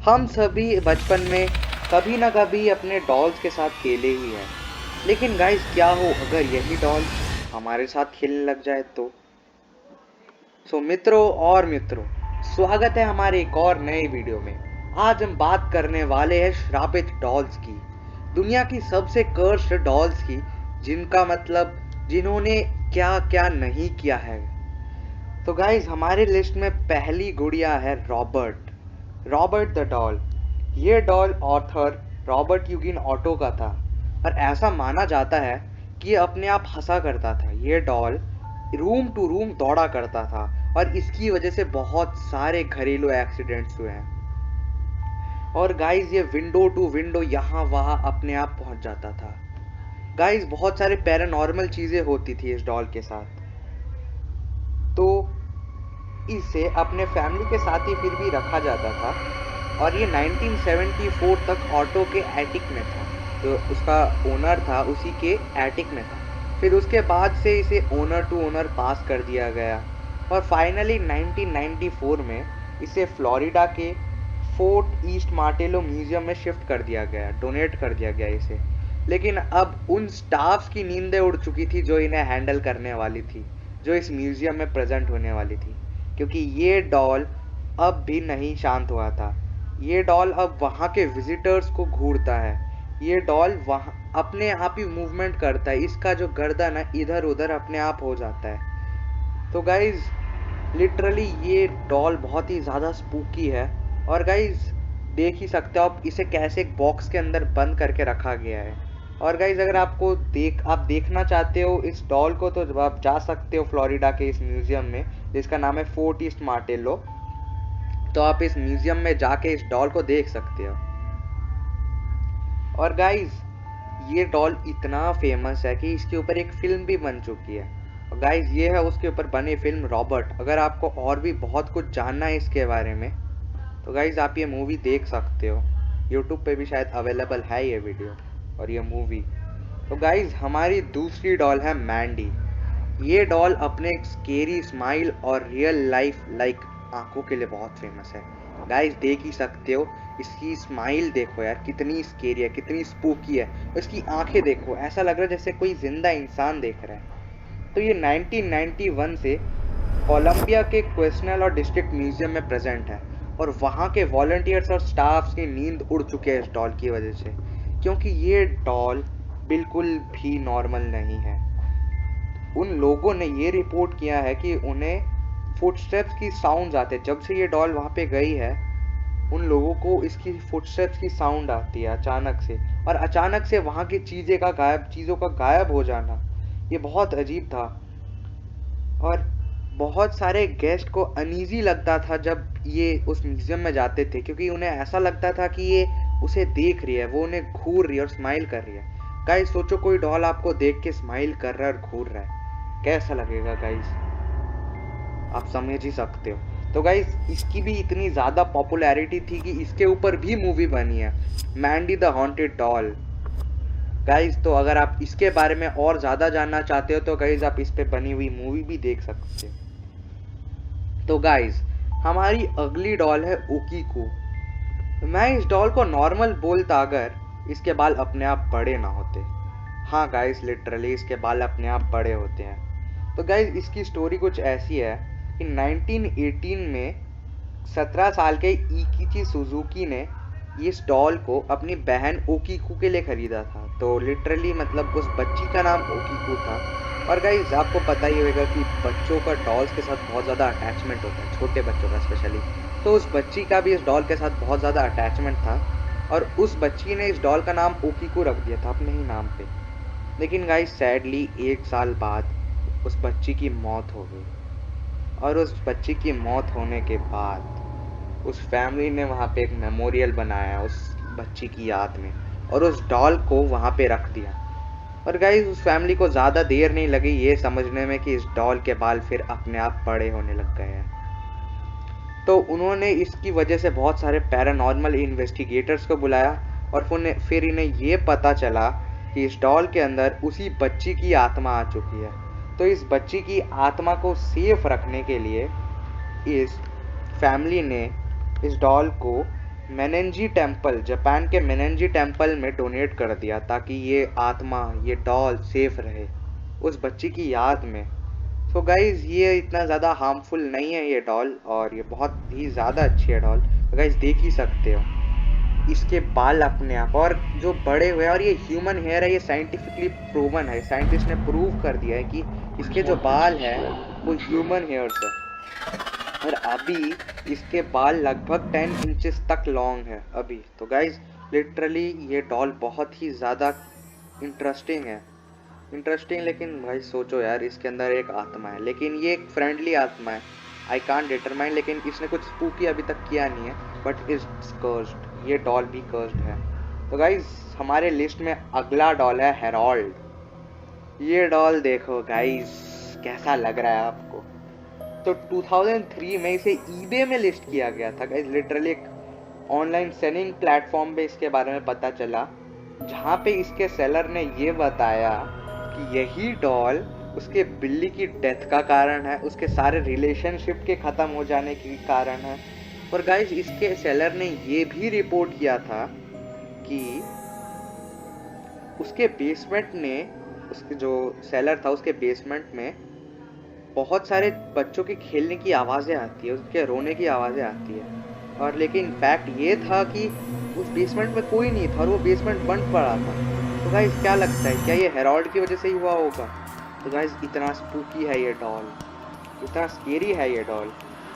हम सभी बचपन में कभी ना कभी अपने डॉल्स के साथ खेले ही हैं। लेकिन गाइस क्या हो अगर यही डॉल हमारे साथ खेलने लग जाए तो। मित्रों, स्वागत है हमारे एक और नए वीडियो में। आज हम बात करने वाले हैं श्रापित डॉल्स की, दुनिया की सबसे कर्स्ड डॉल्स की, जिनका मतलब जिन्होंने क्या क्या नहीं किया है। तो गाइस हमारे लिस्ट में पहली गुड़िया है रॉबर्ट। Robert the doll. ये डॉल ऑथर रॉबर्ट यूगिन ऑटो का था और ऐसा माना जाता है कि ये अपने आप हंसा करता था। ये डॉल रूम टू रूम दौड़ा करता था और इसकी वजह से बहुत सारे घरेलू एक्सीडेंट्स हुए हैं। और गाइस ये विंडो टू विंडो यहाँ वहाँ अपने आप पहुंच जाता था। गाइस बहुत सारे पैरानॉर्मल चीजें होती थी इस डॉल के साथ। तो इसे अपने फैमिली के साथ ही फिर भी रखा जाता था और ये 1974 तक ऑटो के एटिक में था। तो उसका ओनर था उसी के एटिक में था। फिर उसके बाद से इसे ओनर टू ओनर पास कर दिया गया और फाइनली 1994 में इसे फ्लोरिडा के फोर्ट ईस्ट मार्टेलो म्यूजियम में शिफ्ट कर दिया गया, डोनेट कर दिया गया इसे। लेकिन अब उन स्टाफ्स की नींदें उड़ चुकी थी जो इन्हें हैंडल करने वाली थी, जो इस म्यूजियम में प्रेजेंट होने वाली थी, क्योंकि ये डॉल अब भी नहीं शांत हुआ था। ये डॉल अब वहाँ के विजिटर्स को घूरता है। ये डॉल वहाँ अपने आप ही मूवमेंट करता है। इसका जो गर्दन है इधर उधर अपने आप हो जाता है। तो गाइज लिटरली ये डॉल बहुत ही ज़्यादा स्पूकी है। और गाइज देख ही सकते हो आप इसे कैसे एक बॉक्स के अंदर बंद करके रखा गया है। और गाइज अगर आप देखना चाहते हो इस डॉल को तो आप जा सकते हो फ्लोरिडा के इस म्यूजियम में, जिसका नाम है फोर्ट ईस्ट मार्टेलो। तो आप इस म्यूजियम में जाके इस डॉल को देख सकते हो। और गाइज ये डॉल इतना फेमस है कि इसके ऊपर एक फिल्म भी बन चुकी है। और गाइज ये है उसके ऊपर बनी फिल्म रॉबर्ट। अगर आपको और भी बहुत कुछ जानना है इसके बारे में तो गाइज आप ये मूवी देख सकते हो। यूट्यूब पे भी शायद अवेलेबल है ये वीडियो और ये मूवी। तो गाइज हमारी दूसरी डॉल है मैंडी। ये डॉल अपने स्केरी स्माइल और रियल लाइफ लाइक आंखों के लिए बहुत फेमस है। गाइस देख ही सकते हो इसकी स्माइल देखो यार, कितनी स्केरी है, कितनी स्पूकी है। इसकी आंखें देखो, ऐसा लग रहा है जैसे कोई जिंदा इंसान देख रहा है। तो ये 1991 से कोलंबिया के क्वेश्चनल और डिस्ट्रिक्ट म्यूजियम में प्रेजेंट है और वहाँ के वॉलंटियर्स और स्टाफ्स की नींद उड़ चुके हैं इस डॉल की वजह से, क्योंकि ये डॉल बिल्कुल भी नॉर्मल नहीं है। उन लोगों ने ये रिपोर्ट किया है कि उन्हें फुटस्टेप्स की साउंड आते हैं। जब से ये डॉल वहां पे गई है उन लोगों को इसकी फुटस्टेप्स की साउंड आती है अचानक से, और अचानक से वहां की चीजों का गायब हो जाना, ये बहुत अजीब था। और बहुत सारे गेस्ट को अनईजी लगता था जब ये उस म्यूजियम में जाते थे, क्योंकि उन्हें ऐसा लगता था कि ये उसे देख रही है, वो उन्हें घूर रही है और स्माइल कर रही है। गाइस सोचो कोई डॉल आपको देख के स्माइल कर रहा है और घूर रहा है, कैसा लगेगा गाइस, आप समझ ही सकते हो। तो गाइस इसकी भी इतनी ज्यादा पॉपुलैरिटी थी कि इसके ऊपर भी मूवी बनी है, Mandy the haunted doll. Guys तो अगर आप इसके बारे में और ज्यादा जानना चाहते हो तो गाइस आप इस पे बनी हुई मूवी भी देख सकते हो। तो गाइस हमारी अगली डॉल है ओकीको। मैं इस डॉल को नॉर्मल बोलता अगर इसके बाल अपने आप बड़े ना होते। हाँ गाइस लिटरली इसके बाल अपने आप बड़े होते हैं। तो गाइस इसकी स्टोरी कुछ ऐसी है कि 1918 में 17 साल के इकिची सुजुकी ने इस डॉल को अपनी बहन ओकीकू के लिए खरीदा था। तो लिटरली मतलब उस बच्ची का नाम ओकीकू था। और गाइस आपको पता ही होगा कि बच्चों का डॉल्स के साथ बहुत ज़्यादा अटैचमेंट होता है, छोटे बच्चों का स्पेशली। तो उस बच्ची का भी इस डॉल के साथ बहुत ज़्यादा अटैचमेंट था और उस बच्ची ने इस डॉल का नाम ओकीकू रख दिया था अपने ही नाम पे। लेकिन गाइस सैडली 1 साल बाद उस बच्ची की मौत हो गई। और उस बच्ची की मौत होने के बाद उस फैमिली ने वहाँ पे एक मेमोरियल बनाया उस बच्ची की याद में और उस डॉल को वहाँ पे रख दिया। और गाइस उस फैमिली को ज़्यादा देर नहीं लगी ये समझने में कि इस डॉल के बाल फिर अपने आप बड़े होने लग गए हैं। तो उन्होंने इसकी वजह से बहुत सारे पैरानॉर्मल इन्वेस्टिगेटर्स को बुलाया और फिर इन्हें ये पता चला कि इस डॉल के अंदर उसी बच्ची की आत्मा आ चुकी है। तो इस बच्ची की आत्मा को सेफ रखने के लिए इस फैमिली ने इस डॉल को मेनेंजी टेम्पल, जापान के मेनेंजी टेम्पल में डोनेट कर दिया ताकि ये आत्मा, ये डॉल सेफ रहे उस बच्ची की याद में। तो गाइज ये इतना ज़्यादा हार्मफुल नहीं है ये डॉल, और ये बहुत ही ज़्यादा अच्छी है डॉल। तो गाइज देख ही सकते हो इसके बाल अपने आप और जो बड़े हुए, और ये ह्यूमन हेयर है, ये साइंटिफिकली प्रूवन है। साइंटिस्ट ने प्रूव कर दिया है कि इसके जो बाल हैं वो ह्यूमन हेयर्स है। और अभी इसके बाल लगभग 10 इंचेस तक लॉन्ग है अभी। तो गाइज लिटरली ये डॉल बहुत ही ज़्यादा इंटरेस्टिंग है। इंटरेस्टिंग, लेकिन भाई सोचो यार, इसके अंदर एक आत्मा है, लेकिन ये एक फ्रेंडली आत्मा है। आई कांट डिटरमाइन, लेकिन इसने कुछ स्पूकी अभी तक किया नहीं है, बट इट्स कर्स्ड। ये डॉल भी कर्स्ड है। तो गाइज हमारे लिस्ट में अगला डॉल है हेरोल्ड। ये डॉल देखो गाइज कैसा लग रहा है आपको। तो 2003 में इसे ईबे में लिस्ट किया गया था गाइज। लिटरली एक ऑनलाइन सेलिंग प्लेटफॉर्म पे इसके बारे में पता चला, जहाँ पे इसके सेलर ने ये बताया कि यही डॉल उसके बिल्ली की डेथ का कारण है, उसके सारे रिलेशनशिप के ख़त्म हो जाने के कारण है। और गाइज इसके सेलर ने ये भी रिपोर्ट किया था कि उसके बेसमेंट ने, उसके जो सेलर था उसके बेसमेंट में बहुत सारे बच्चों के खेलने की आवाज़ें आती है, उसके रोने की आवाज़ें आती है। और लेकिन फैक्ट ये था कि उस बेसमेंट में कोई नहीं था और वो बेसमेंट बंद पड़ा था। तो गाइस क्या लगता है, क्या ये हेरोल्ड की वजह से ही हुआ होगा? तो गाइस इतना स्पूकी है ये डॉल, इतना स्केरी है ये डॉल।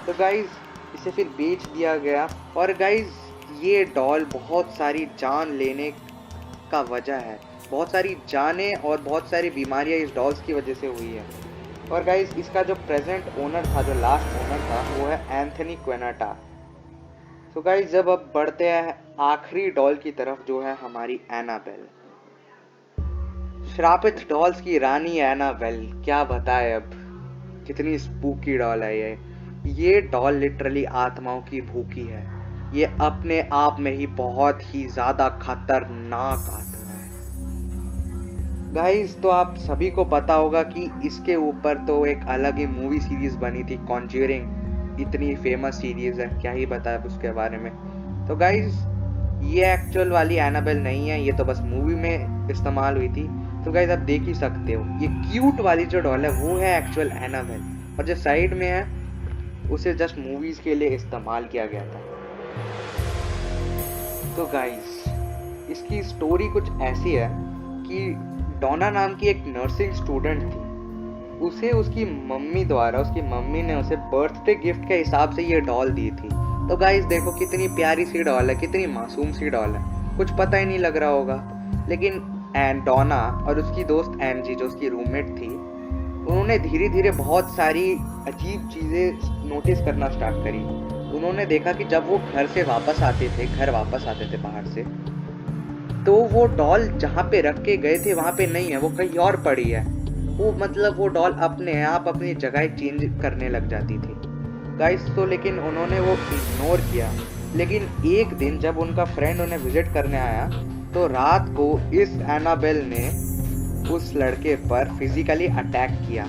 तो गाइस इसे फिर बेच दिया गया। और गाइस ये डॉल बहुत सारी जान लेने का वजह है। बहुत सारी जानें और बहुत सारी बीमारियां इस डॉल्स की वजह से हुई है। और गाइस इसका जो प्रेजेंट ओनर था, जो लास्ट ओनर था, वो है एंथनी क्वेनाटा। तो गाइस जब अब बढ़ते हैं आखिरी डॉल की तरफ, जो है हमारी एनाबेल। श्रापित डॉल्स की रानी एनाबेल, क्या बताए अब, कितनी स्पूकी डॉल है ये डॉल लिटरली आत्माओं की भूखी है। ये अपने आप में ही बहुत ही ज्यादा खतरनाक आत्मा है गाइस। तो आप सभी को पता होगा कि इसके ऊपर तो एक अलग ही मूवी सीरीज बनी थी, कॉन्ज्यूरिंग। इतनी फेमस सीरीज है, क्या ही बताया उसके बारे में। तो गाइस ये एक्चुअल वाली एनाबेल नहीं है, ये तो बस मूवी में इस्तेमाल हुई थी। तो गाइस आप देख ही सकते हो, ये क्यूट वाली जो डॉल है वो है एक्चुअल एनाबेल, और जो साइड में है उसे जस्ट मूवीज के लिए इस्तेमाल किया गया था। तो गाइस इसकी स्टोरी कुछ ऐसी है कि डोना नाम की एक नर्सिंग स्टूडेंट थी, उसे उसकी मम्मी द्वारा, उसकी मम्मी ने उसे बर्थडे गिफ्ट के हिसाब से ये डॉल दी थी। तो गाइस देखो कितनी प्यारी सी डॉल है, कितनी मासूम सी डॉल है, कुछ पता ही नहीं लग रहा होगा। लेकिन डोना और उसकी दोस्त एनजी, जो उसकी रूममेट थी, उन्होंने धीरे धीरे बहुत सारी अजीब चीज़ें नोटिस करना स्टार्ट करी। उन्होंने देखा कि जब वो घर वापस आते थे बाहर से, तो वो डॉल जहाँ पे रख के गए थे वहाँ पे नहीं है, वो कहीं और पड़ी है। वो मतलब वो डॉल अपने आप अपनी जगह चेंज करने लग जाती थी गाइस। तो लेकिन उन्होंने वो इग्नोर किया। लेकिन एक दिन जब उनका फ्रेंड उन्हें विजिट करने आया, तो रात को इस एनाबेल ने उस लड़के पर फिजिकली अटैक किया,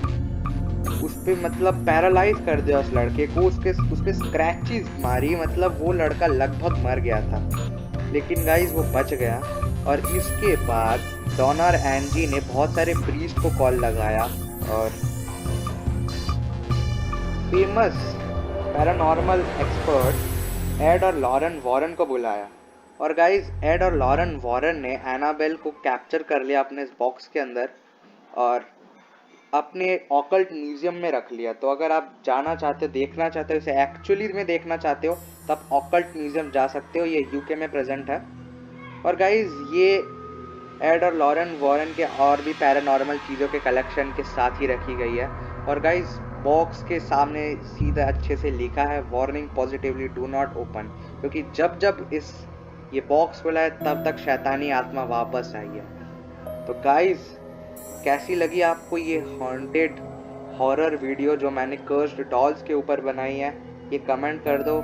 उस पे मतलब पैरालाइज कर दिया उस लड़के को, उसके स्क्रैचेस मारी, मतलब वो लड़का लगभग मर गया था। लेकिन गाइस वो बच गया। और इसके बाद डोना और एनजी ने बहुत सारे प्रीस्ट को कॉल लगाया और फेमस पैरानॉर्मल एक्सपर्ट एड और लॉरेन वॉरेन को बुलाया। और गाइस एड और लॉरेन वॉरेन ने एनाबेल को कैप्चर कर लिया अपने इस बॉक्स के अंदर और अपने ऑकल्ट म्यूजियम में रख लिया। तो अगर आप जाना चाहते हो, देखना चाहते हो, इसे एक्चुअली में देखना चाहते हो, तब ऑकल्ट म्यूजियम जा सकते हो, ये यूके में प्रेजेंट है। और गाइज ये एड और लॉरेन वॉरेन के और भी पैरानॉर्मल चीज़ों के कलेक्शन के साथ ही रखी गई है। और गाइज बॉक्स के सामने सीधा अच्छे से लिखा है, warning positively do not open, क्योंकि जब जब ये बॉक्स खुला है तब तक शैतानी आत्मा वापस आई है। तो गाइज कैसी लगी आपको ये हॉन्टेड हॉरर वीडियो जो मैंने कर्स्ड डॉल्स के ऊपर बनाई है, ये कमेंट कर दो।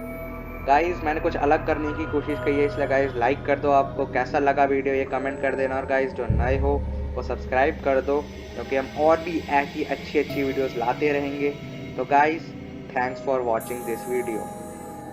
गाइस मैंने कुछ अलग करने की कोशिश की है, इसलिए गाइस लाइक कर दो। आपको कैसा लगा वीडियो ये कमेंट कर देना। और गाइस जो नए हो वो सब्सक्राइब कर दो, क्योंकि हम और भी ऐसी अच्छी वीडियोस लाते रहेंगे। तो guys thanks for watching this video.